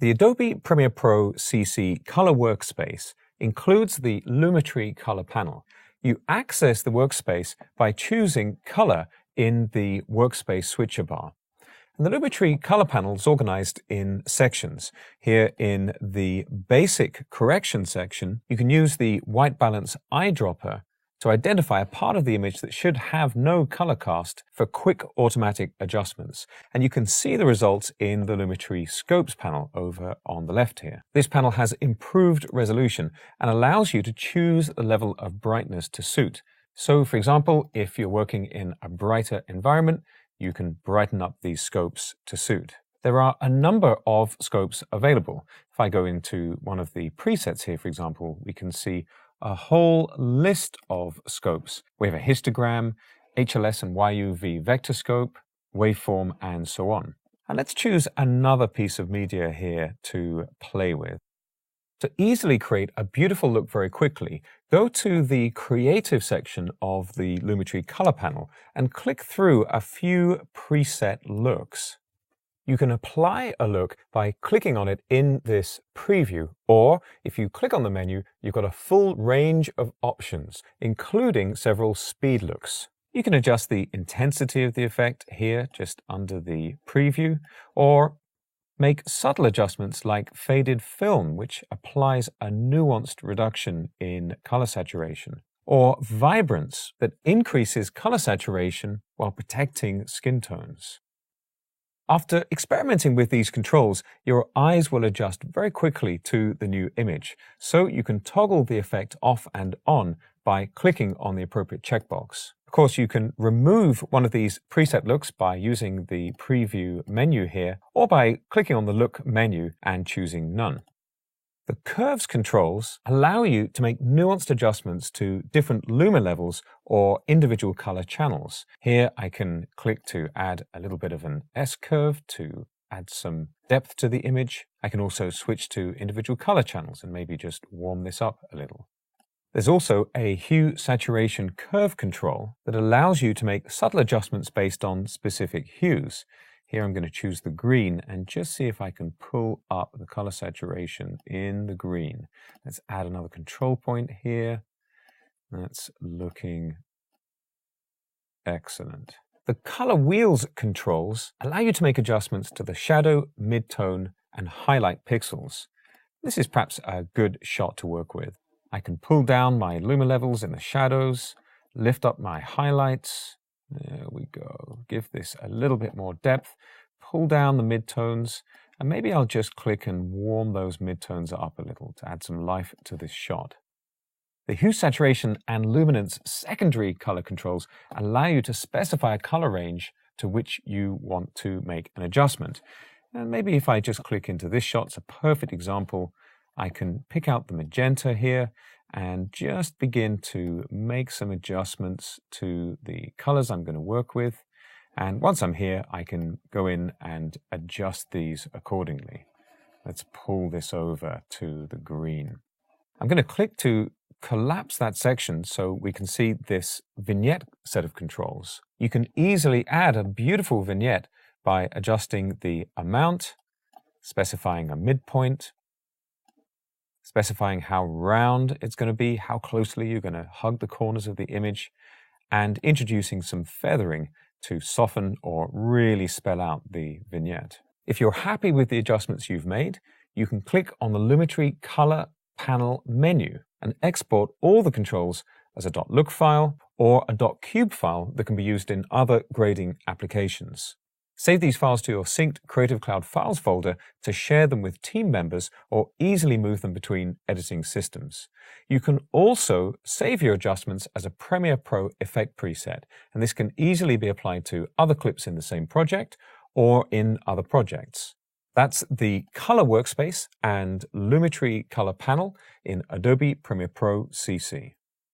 The Adobe Premiere Pro CC Color Workspace includes the Lumetri Color panel. You access the workspace by choosing Color in the Workspace switcher bar. And the Lumetri Color panel is organized in sections. Here in the Basic Correction section, you can use the White Balance eyedropper to identify a part of the image that should have no color cast for quick automatic adjustments. And you can see the results in the Lumetri Scopes panel over on the left here. This panel has improved resolution and allows you to choose the level of brightness to suit. So, for example, if you're working in a brighter environment, you can brighten up these scopes to suit. There are a number of scopes available. If I go into one of the presets here, for example, we can see a whole list of scopes. We have a histogram, HLS and YUV vector scope, waveform, and so on. And let's choose another piece of media here to play with. To easily create a beautiful look very quickly, go to the Creative section of the Lumetri Color panel and click through a few preset looks. You can apply a look by clicking on it in this preview, or if you click on the menu, you've got a full range of options, including several speed looks. You can adjust the intensity of the effect here, just under the preview, or make subtle adjustments like faded film, which applies a nuanced reduction in color saturation, or vibrance that increases color saturation while protecting skin tones. After experimenting with these controls, your eyes will adjust very quickly to the new image, so you can toggle the effect off and on by clicking on the appropriate checkbox. Of course, you can remove one of these preset looks by using the preview menu here, or by clicking on the look menu and choosing none. The curves controls allow you to make nuanced adjustments to different luma levels or individual color channels. Here I can click to add a little bit of an S-curve to add some depth to the image. I can also switch to individual color channels and maybe just warm this up a little. There's also a hue saturation curve control that allows you to make subtle adjustments based on specific hues. Here I'm going to choose the green and just see if I can pull up the color saturation in the green. Let's add another control point here. That's looking excellent. The color wheels controls allow you to make adjustments to the shadow, midtone, and highlight pixels. This is perhaps a good shot to work with. I can pull down my luma levels in the shadows, lift up my highlights. There we go. Give this a little bit more depth, pull down the midtones, and maybe I'll just click and warm those midtones up a little to add some life to this shot. The hue saturation and luminance secondary color controls allow you to specify a color range to which you want to make an adjustment. And maybe if I just click into this shot, it's a perfect example. I can pick out the magenta here and just begin to make some adjustments to the colors I'm going to work with. And once I'm here, I can go in and adjust these accordingly. Let's pull this over to the green. I'm going to click to collapse that section so we can see this vignette set of controls. You can easily add a beautiful vignette by adjusting the amount, specifying a midpoint, specifying how round it's going to be, how closely you're going to hug the corners of the image, and introducing some feathering to soften or really spell out the vignette. If you're happy with the adjustments you've made, you can click on the Lumetri Color panel menu and export all the controls as a .look file or a .cube file that can be used in other grading applications. Save these files to your synced Creative Cloud Files folder to share them with team members or easily move them between editing systems. You can also save your adjustments as a Premiere Pro effect preset, and this can easily be applied to other clips in the same project or in other projects. That's the Color Workspace and Lumetri Color panel in Adobe Premiere Pro CC.